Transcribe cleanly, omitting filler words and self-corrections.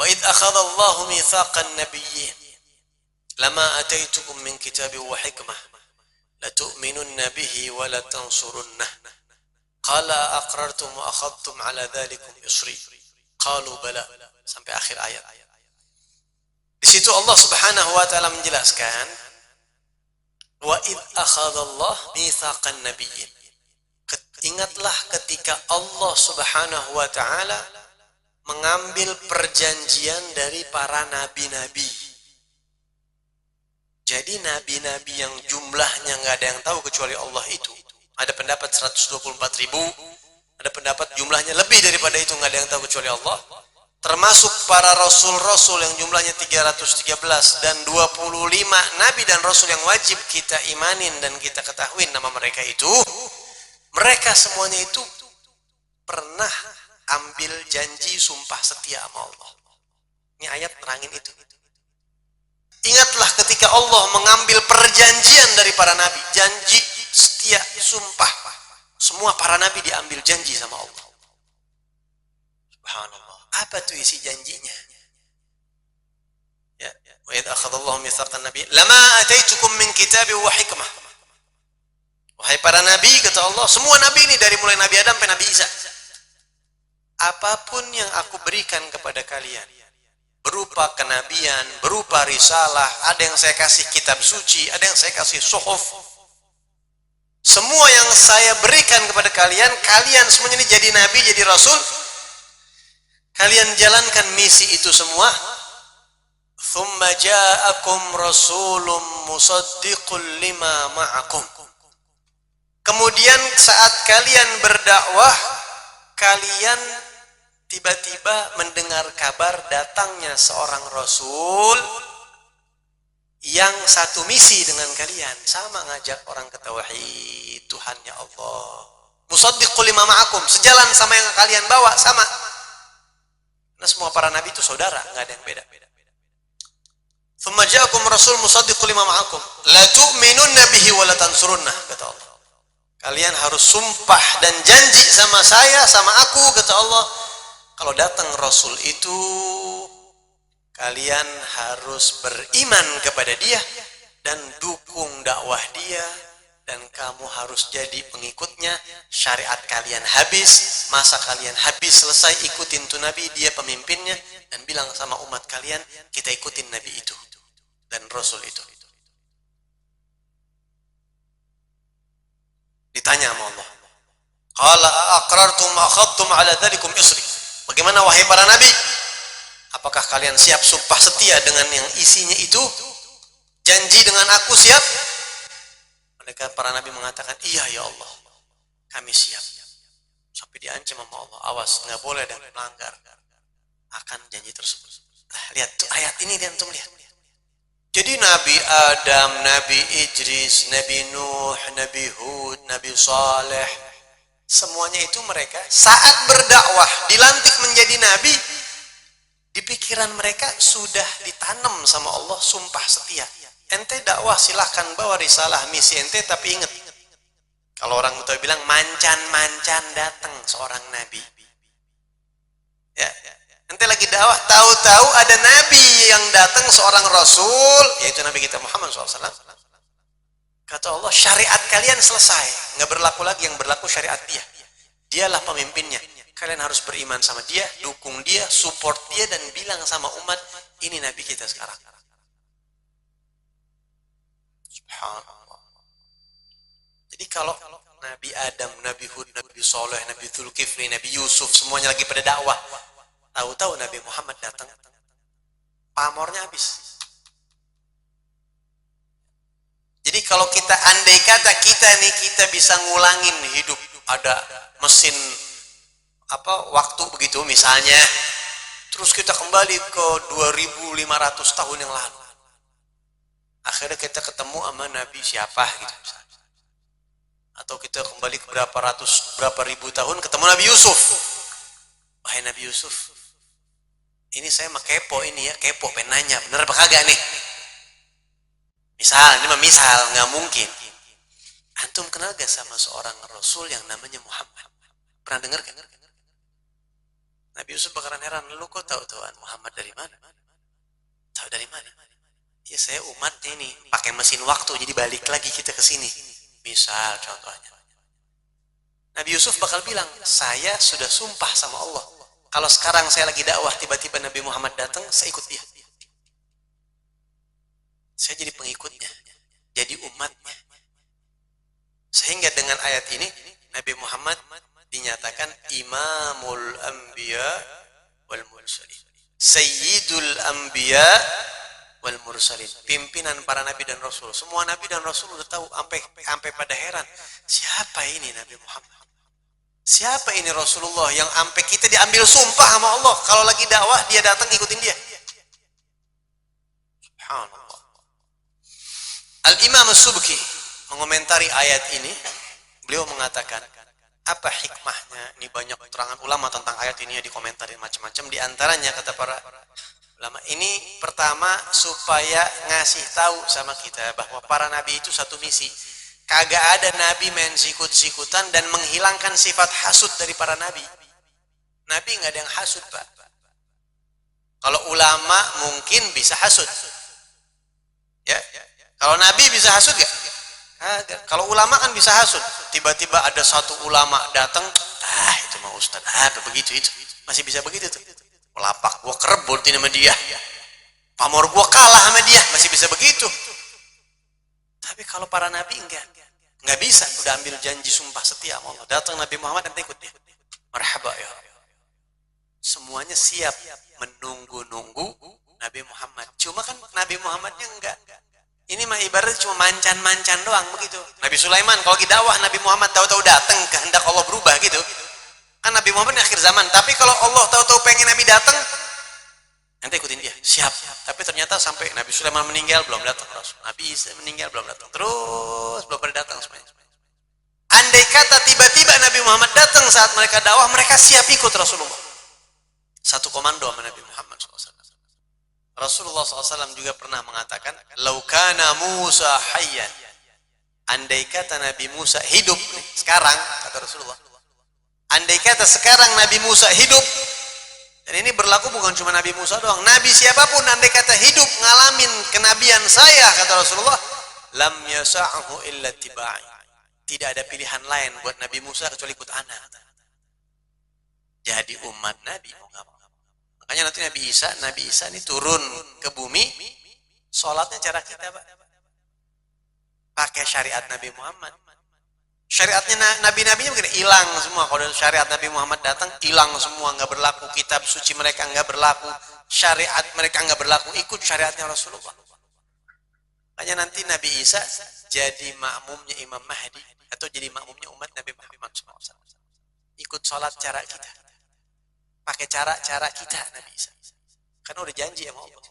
Wa idh akhadallahu mitsaqan nabiyyin lama ataitukum min kitabin wa hikmah latu'minunna bihi wa latansurunnah qala aqrartum wa akhadtum ala dhalikum isri qalu bala sampai akhir ayat. Di situ Allah Subhanahu wa taala menjelaskan wa idh akhadallahu mitsaqan nabiyyin. Ingatlah ketika Allah Subhanahu wa taala mengambil perjanjian dari para nabi-nabi. Jadi nabi-nabi yang jumlahnya nggak ada yang tahu kecuali Allah itu. Ada pendapat 124.000, ada pendapat jumlahnya lebih daripada itu nggak ada yang tahu kecuali Allah. Termasuk para rasul-rasul yang jumlahnya 313 dan 25 nabi dan rasul yang wajib kita imanin dan kita ketahui nama mereka itu. Mereka semuanya itu pernah ambil janji sumpah setia sama Allah. Ini ayat terangin itu. Ingatlah ketika Allah mengambil perjanjian dari para nabi. Janji, setia, sumpah. Semua para nabi diambil janji sama Allah. Subhanallah. Apa tuh isi janjinya? Ya, wa idh akhadallahu mitsaqan nabiy lama ataitukum min kitabin wa hikmah. Wahai para nabi, kata Allah, semua nabi ini dari mulai Nabi Adam sampai Nabi Isa. Apapun yang aku berikan kepada kalian, berupa kenabian, berupa risalah, ada yang saya kasih kitab suci, ada yang saya kasih suhuf. Semua yang saya berikan kepada kalian, kalian semuanya ini jadi nabi, jadi rasul. Kalian jalankan misi itu semua. Thumma ja'akum rasulun musaddiqul lima ma'akum. Kemudian saat kalian berdakwah, kalian tiba-tiba mendengar kabar datangnya seorang rasul yang satu misi dengan kalian, sama ngajak orang ke tauhid Tuhannya Allah. Musaddiqul lima ma'akum, sejalan sama yang kalian bawa, sama. Nah, semua para nabi itu saudara, nggak ada yang beda. Thumma ja'akum rasul musaddiqul lima ma'akum la tu'minunna bihi wa la tansurunnah, kata Allah. Kalian harus sumpah dan janji sama saya, sama aku, kata Allah. Kalau datang Rasul itu, kalian harus beriman kepada dia dan dukung dakwah dia. Dan kamu harus jadi pengikutnya. Syariat kalian habis, masa kalian habis, selesai, ikutin tuh Nabi, dia pemimpinnya. Dan bilang sama umat kalian, kita ikutin Nabi itu dan Rasul itu. Ditanya sama Allah, qala aqrartum wa akhadtum ala dzalikum isri. Bagaimana wahai para nabi? Apakah kalian siap sumpah setia dengan yang isinya itu? Janji dengan aku siap? Mereka para nabi mengatakan, iya ya Allah, kami siap. Sampai diancam sama Allah, awas, nggak boleh dan melanggar akan janji tersebut. Nah, lihat tuh ayat ini, lihat tuh, lihat. Jadi Nabi Adam, Nabi Idris, Nabi Nuh, Nabi Hud, Nabi Saleh, semuanya itu mereka saat berdakwah, dilantik menjadi Nabi, di pikiran mereka sudah ditanam sama Allah sumpah setia. Ente dakwah silahkan bawa risalah misi ente, tapi ingat, kalau orang Betawi bilang mancan-mancan datang seorang Nabi. Ya, ente lagi dakwah, tahu-tahu ada Nabi yang datang, seorang Rasul, yaitu Nabi kita Muhammad SAW. Kata Allah, syariat kalian selesai, nggak berlaku lagi, yang berlaku syariat dia. Dialah pemimpinnya. Kalian harus beriman sama dia, dukung dia, support dia, dan bilang sama umat, ini Nabi kita sekarang. Subhanallah. Jadi kalau Nabi Adam, Nabi Hud, Nabi Saleh, Nabi Dzulkifli, Nabi Yusuf, semuanya lagi pada dakwah, tahu-tahu Nabi Muhammad datang, pamornya habis. Jadi kalau kita andai kata kita bisa ngulangin hidup, ada mesin waktu begitu misalnya, terus kita kembali ke 2500 tahun yang lalu, akhirnya kita ketemu sama Nabi siapa gitu misalnya. Atau kita kembali ke berapa ribu tahun ketemu Nabi Yusuf. Wahai Nabi Yusuf, ini saya mah kepo ini ya, kepo pengen nanya, bener apa kagak nih? Misal, ini mah misal, nggak mungkin. Antum kenal gak sama seorang Rasul yang namanya Muhammad? Pernah dengar kan? Nabi Yusuf bakalan heran, lu kok tahu Tuhan Muhammad dari mana? Tahu dari mana? Ya saya umatnya ini, pakai mesin waktu, jadi balik lagi kita ke sini. Misal contohnya. Nabi Yusuf bakal bilang, saya sudah sumpah sama Allah. Kalau sekarang saya lagi dakwah, tiba-tiba Nabi Muhammad datang, saya ikut dia. Saya jadi pengikutnya, jadi umatnya. Sehingga dengan ayat ini, Nabi Muhammad dinyatakan Imamul Anbiya wal Mursalin. Sayyidul Anbiya wal Mursalin. Pimpinan para Nabi dan Rasul. Semua Nabi dan Rasul udah tahu, sampai pada heran. Siapa ini Nabi Muhammad? Siapa ini Rasulullah yang sampai kita diambil sumpah sama Allah. Kalau lagi dakwah, dia datang ikutin dia. Subhanallah. Al-Imam As-Subki mengomentari ayat ini, beliau mengatakan, apa hikmahnya? Ini banyak keterangan ulama tentang ayat ini ya, dikomentarin macam-macam. Di antaranya kata para ulama, ini pertama supaya ngasih tahu sama kita bahwa para nabi itu satu misi. Kagak ada nabi main sikut-sikutan dan menghilangkan sifat hasud dari para nabi. Nabi nggak ada yang hasud, Pak. Kalau ulama mungkin bisa hasud. Ya. Kalau nabi bisa hasud gak? Kalau ulama kan bisa hasud. Tiba-tiba ada satu ulama datang, itu mah ustad, apa begitu itu. Masih bisa begitu tuh. Melapak gua kerebut ini sama dia. Pamor gua kalah sama dia, masih bisa begitu. Tapi kalau para nabi enggak bisa. Udah ambil janji sumpah setia sama Allah. Datang Nabi Muhammad dan ikut dia. Marhaba ya. Semuanya siap menunggu-nunggu Nabi Muhammad. Cuma kan Nabi Muhammadnya enggak. Ini mah ibaratnya cuma mancan-mancan doang begitu. Nabi Sulaiman kalau lagi dakwah, Nabi Muhammad tahu-tahu datang, kehendak Allah berubah gitu. Kan Nabi Muhammad di akhir zaman. Tapi kalau Allah tahu-tahu pengen Nabi datang, nanti ikutin dia. Siap. Tapi ternyata sampai Nabi Sulaiman meninggal belum datang Rasul. Nabi Isa meninggal belum datang. Terus belum pada datang semuanya. Andai kata tiba-tiba Nabi Muhammad datang saat mereka dakwah, mereka siap ikut Rasulullah. Satu komando sama Nabi Muhammad SAW. Rasulullah SAW juga pernah mengatakan, "Laukana Musa hayyan." Andai kata Nabi Musa hidup nih, sekarang, kata Rasulullah. Andai kata sekarang Nabi Musa hidup, dan ini berlaku bukan cuma Nabi Musa doang, Nabi siapapun andai kata hidup ngalamin kenabian saya, kata Rasulullah, lam yasa'hu illa tiba'i. Tidak ada pilihan lain buat Nabi Musa kecuali ikut anak. Jadi umat Nabi mau nggak mau. Makanya nanti Nabi Isa ini turun ke bumi, sholatnya cara kita, Pak. Pakai syariat Nabi Muhammad. Syariatnya nabi-nabinya begini, hilang semua. Kalau syariat Nabi Muhammad datang, hilang semua, nggak berlaku. Kitab suci mereka nggak berlaku, syariat mereka nggak berlaku. Ikut syariatnya Rasulullah. Makanya nanti Nabi Isa jadi makmumnya Imam Mahdi atau jadi makmumnya umat Nabi Muhammad SAW. Ikut sholat cara kita. Pakai cara kita Nabi Isa. Karena udah janji sama Allah.